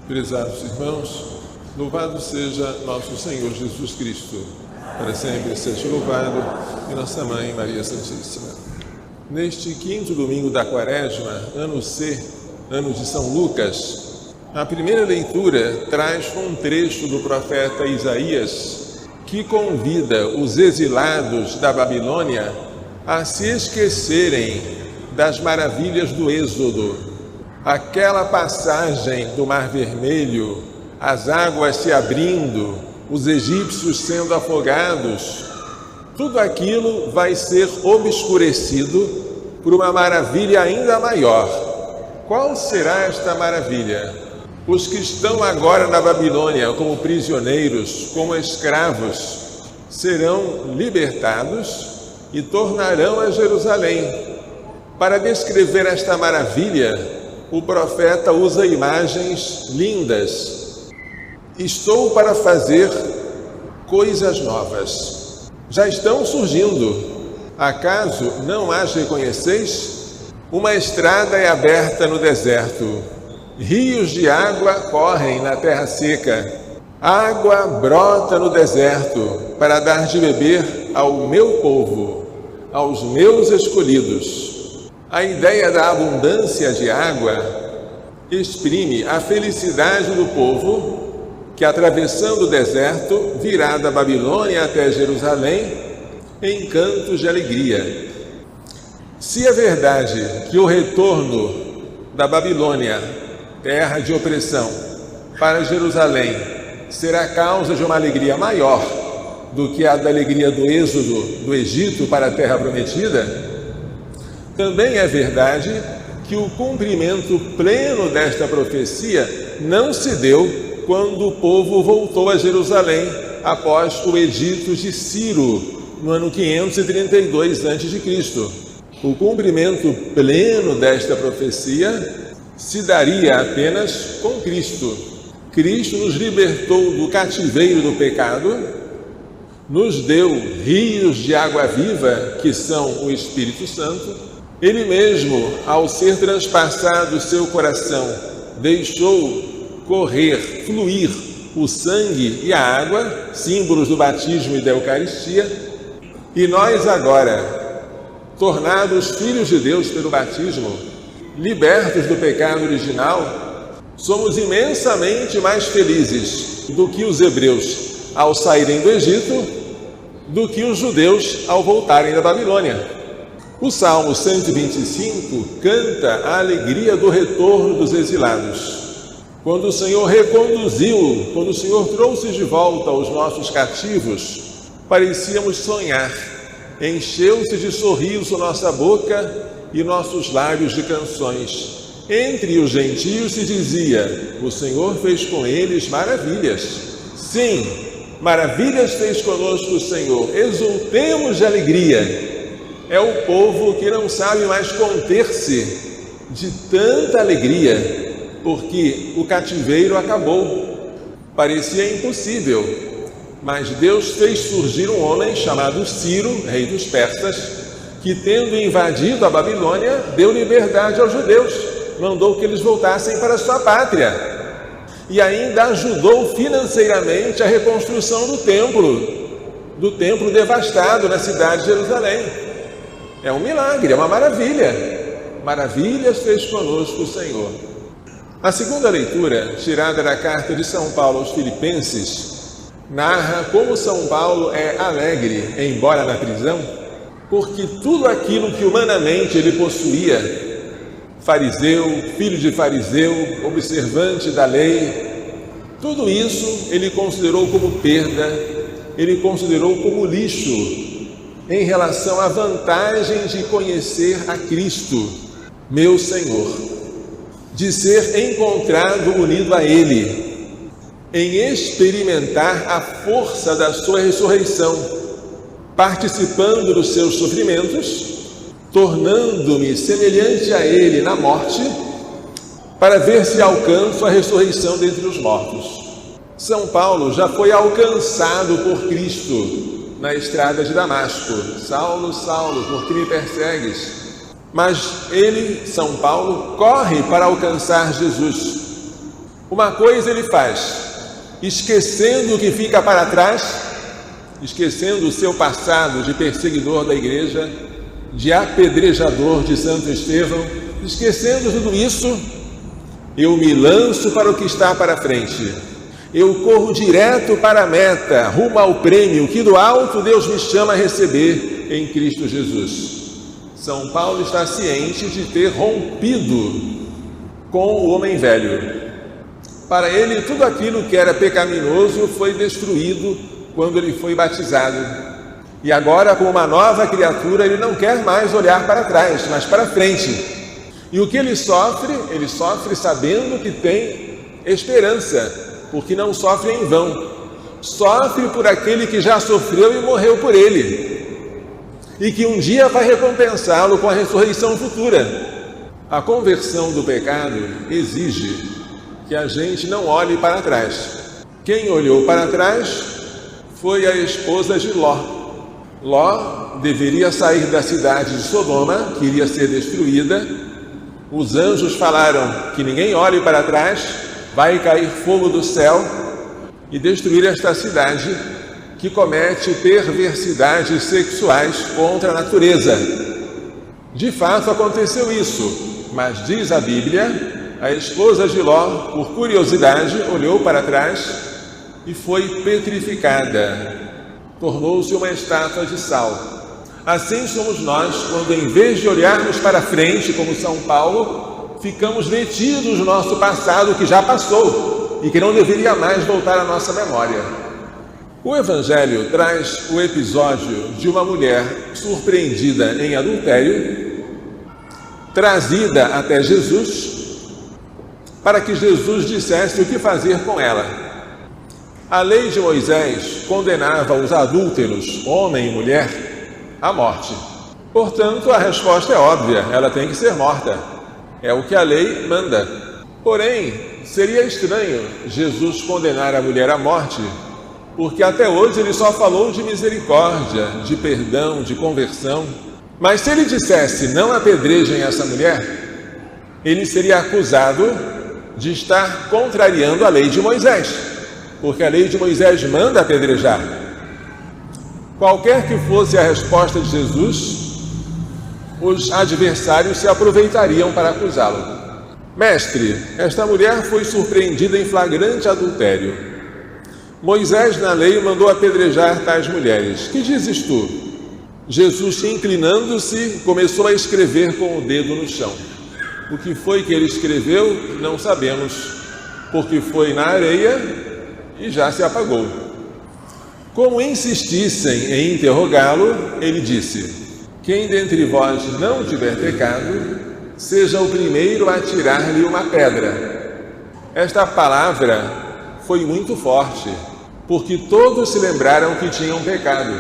Prezados irmãos, louvado seja nosso Senhor Jesus Cristo, para sempre seja louvado, e nossa Mãe Maria Santíssima. Neste quinto domingo da Quaresma, ano C, ano de São Lucas, a primeira leitura traz um trecho do profeta Isaías que convida os exilados da Babilônia a se esquecerem das maravilhas do Êxodo. Aquela passagem do Mar Vermelho, as águas se abrindo, os egípcios sendo afogados, tudo aquilo vai ser obscurecido por uma maravilha ainda maior. Qual será esta maravilha? Os que estão agora na Babilônia como prisioneiros, como escravos, serão libertados e tornarão a Jerusalém. Para descrever esta maravilha, o profeta usa imagens lindas. Estou para fazer coisas novas. Já estão surgindo. Acaso não as reconheceis? Uma estrada é aberta no deserto. Rios de água correm na terra seca. Água brota no deserto para dar de beber ao meu povo, aos meus escolhidos. A ideia da abundância de água exprime a felicidade do povo que, atravessando o deserto, virá da Babilônia até Jerusalém em cantos de alegria. Se é verdade que o retorno da Babilônia, terra de opressão, para Jerusalém será causa de uma alegria maior do que a da alegria do êxodo do Egito para a terra prometida, também é verdade que o cumprimento pleno desta profecia não se deu quando o povo voltou a Jerusalém após o edito de Ciro, no ano 532 a.C. O cumprimento pleno desta profecia se daria apenas com Cristo. Cristo nos libertou do cativeiro do pecado, nos deu rios de água viva, que são o Espírito Santo. Ele mesmo, ao ser transpassado o seu coração, deixou correr, fluir o sangue e a água, símbolos do batismo e da Eucaristia, e nós agora, tornados filhos de Deus pelo batismo, libertos do pecado original, somos imensamente mais felizes do que os hebreus ao saírem do Egito, do que os judeus ao voltarem da Babilônia. O Salmo 125 canta a alegria do retorno dos exilados. Quando o Senhor reconduziu, quando o Senhor trouxe de volta os nossos cativos, parecíamos sonhar. Encheu-se de sorriso nossa boca e nossos lábios de canções. Entre os gentios se dizia: o Senhor fez com eles maravilhas. Sim, maravilhas fez conosco o Senhor. Exultemos de alegria. É o povo que não sabe mais conter-se de tanta alegria, porque o cativeiro acabou. Parecia impossível, mas Deus fez surgir um homem chamado Ciro, rei dos persas, que, tendo invadido a Babilônia, deu liberdade aos judeus, mandou que eles voltassem para sua pátria e ainda ajudou financeiramente a reconstrução do templo devastado na cidade de Jerusalém. É um milagre, é uma maravilha. Maravilhas fez conosco o Senhor. A segunda leitura, tirada da carta de São Paulo aos Filipenses, narra como São Paulo é alegre, embora na prisão, porque tudo aquilo que humanamente ele possuía, fariseu, filho de fariseu, observante da lei, tudo isso ele considerou como perda, ele considerou como lixo, em relação à vantagem de conhecer a Cristo, meu Senhor, de ser encontrado unido a Ele, em experimentar a força da sua ressurreição, participando dos seus sofrimentos, tornando-me semelhante a Ele na morte, para ver se alcanço a ressurreição dentre os mortos. São Paulo já foi alcançado por Cristo na estrada de Damasco. Saulo, Saulo, por que me persegues? Mas ele, São Paulo, corre para alcançar Jesus. Uma coisa ele faz, esquecendo o que fica para trás, esquecendo o seu passado de perseguidor da igreja, de apedrejador de Santo Estevão, esquecendo tudo isso, eu me lanço para o que está para frente. Eu corro direto para a meta, rumo ao prêmio que do alto Deus me chama a receber em Cristo Jesus. São Paulo está ciente de ter rompido com o homem velho. Para ele, tudo aquilo que era pecaminoso foi destruído quando ele foi batizado. E agora, como uma nova criatura, ele não quer mais olhar para trás, mas para frente. E o que ele sofre sabendo que tem esperança, porque não sofre em vão. Sofre por aquele que já sofreu e morreu por ele, e que um dia vai recompensá-lo com a ressurreição futura. A conversão do pecado exige que a gente não olhe para trás. Quem olhou para trás foi a esposa de Ló. Ló deveria sair da cidade de Sodoma, que iria ser destruída. Os anjos falaram que ninguém olhe para trás, vai cair fogo do céu e destruir esta cidade que comete perversidades sexuais contra a natureza. De fato aconteceu isso, mas diz a Bíblia, a esposa de Ló, por curiosidade, olhou para trás e foi petrificada. Tornou-se uma estátua de sal. Assim somos nós, quando em vez de olharmos para frente, como São Paulo, ficamos detidos no nosso passado que já passou e que não deveria mais voltar à nossa memória. O Evangelho traz o episódio de uma mulher surpreendida em adultério, trazida até Jesus, para que Jesus dissesse o que fazer com ela. A lei de Moisés condenava os adúlteros, homem e mulher, à morte. Portanto, a resposta é óbvia, ela tem que ser morta. É o que a lei manda. Porém, seria estranho Jesus condenar a mulher à morte, porque até hoje ele só falou de misericórdia, de perdão, de conversão. Mas se ele dissesse, não apedrejem essa mulher, ele seria acusado de estar contrariando a lei de Moisés, porque a lei de Moisés manda apedrejar. Qualquer que fosse a resposta de Jesus, os adversários se aproveitariam para acusá-lo. Mestre, esta mulher foi surpreendida em flagrante adultério. Moisés, na lei, mandou apedrejar tais mulheres. Que dizes tu? Jesus, inclinando-se, começou a escrever com o dedo no chão. O que foi que ele escreveu, não sabemos, porque foi na areia e já se apagou. Como insistissem em interrogá-lo, ele disse: quem dentre vós não tiver pecado, seja o primeiro a atirar-lhe uma pedra. Esta palavra foi muito forte, porque todos se lembraram que tinham pecado,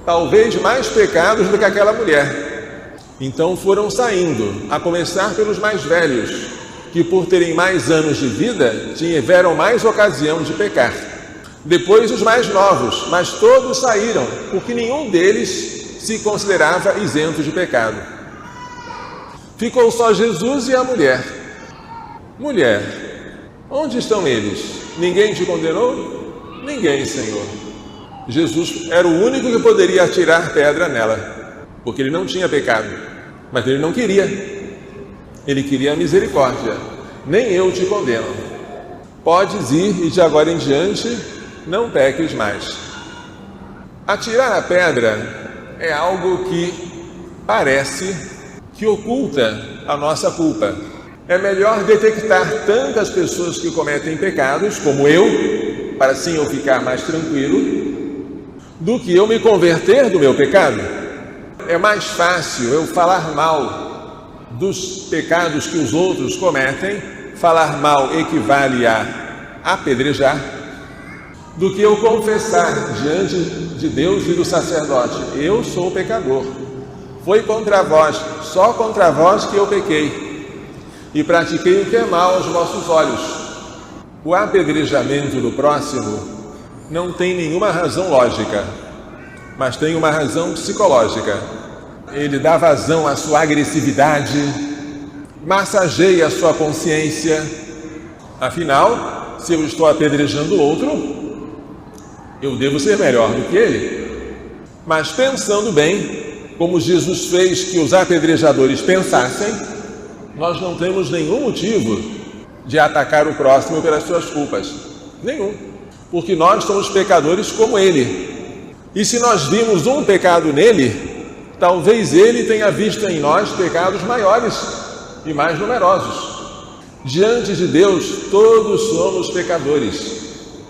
talvez mais pecados do que aquela mulher. Então foram saindo, a começar pelos mais velhos, que por terem mais anos de vida, tiveram mais ocasião de pecar. Depois os mais novos, mas todos saíram, porque nenhum deles se considerava isento de pecado. Ficou só Jesus e a mulher. Mulher, onde estão eles? Ninguém te condenou? Ninguém, Senhor. Jesus era o único que poderia atirar pedra nela, porque ele não tinha pecado, mas ele não queria. Ele queria a misericórdia. Nem eu te condeno. Podes ir e de agora em diante não peques mais. Atirar a pedra é algo que parece que oculta a nossa culpa. É melhor detectar tantas pessoas que cometem pecados, como eu, para assim eu ficar mais tranquilo, do que eu me converter do meu pecado. É mais fácil eu falar mal dos pecados que os outros cometem, falar mal equivale a apedrejar, do que eu confessar diante de Deus e do sacerdote: eu sou pecador, foi contra vós, só contra vós que eu pequei, e pratiquei o que é mal aos vossos olhos. O apedrejamento do próximo não tem nenhuma razão lógica, mas tem uma razão psicológica. Ele dá vazão à sua agressividade, massageia a sua consciência, Afinal, se eu estou apedrejando outro, eu devo ser melhor do que ele. Mas pensando bem, como Jesus fez que os apedrejadores pensassem, nós não temos nenhum motivo de atacar o próximo pelas suas culpas. Nenhum. Porque nós somos pecadores como ele. E se nós vimos um pecado nele, talvez ele tenha visto em nós pecados maiores e mais numerosos. Diante de Deus, todos somos pecadores.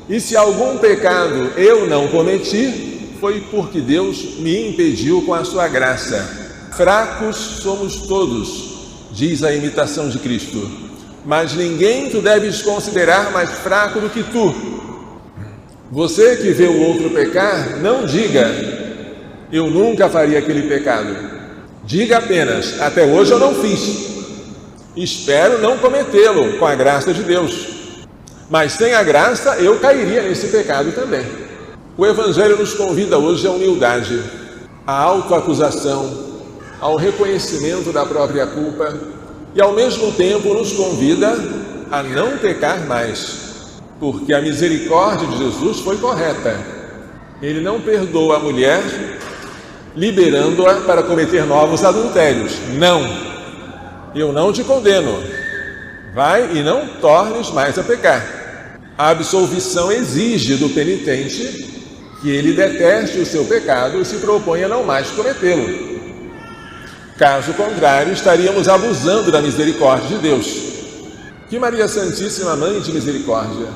E se algum pecado eu não cometi, foi porque Deus me impediu com a sua graça. Fracos somos todos, diz a imitação de Cristo. Mas ninguém tu deves considerar mais fraco do que tu. Você que vê o outro pecar, não diga, eu nunca faria aquele pecado. Diga apenas, até hoje eu não fiz. Espero não cometê-lo com a graça de Deus. Mas sem a graça eu cairia nesse pecado também. O Evangelho nos convida hoje à humildade, à autoacusação, ao reconhecimento da própria culpa e ao mesmo tempo nos convida a não pecar mais, porque a misericórdia de Jesus foi correta. Ele não perdoa a mulher liberando-a para cometer novos adultérios. Não! Eu não te condeno. Vai e não tornes mais a pecar. A absolvição exige do penitente que ele deteste o seu pecado e se proponha não mais cometê-lo. Caso contrário, estaríamos abusando da misericórdia de Deus. Que Maria Santíssima, Mãe de Misericórdia,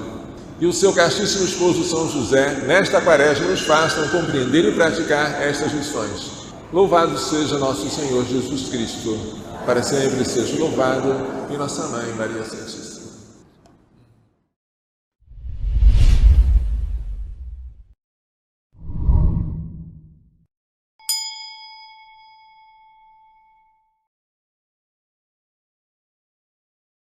e o seu castíssimo esposo São José, nesta quaresma, nos façam compreender e praticar estas lições. Louvado seja nosso Senhor Jesus Cristo. Para sempre seja louvado, e nossa Mãe Maria Santíssima.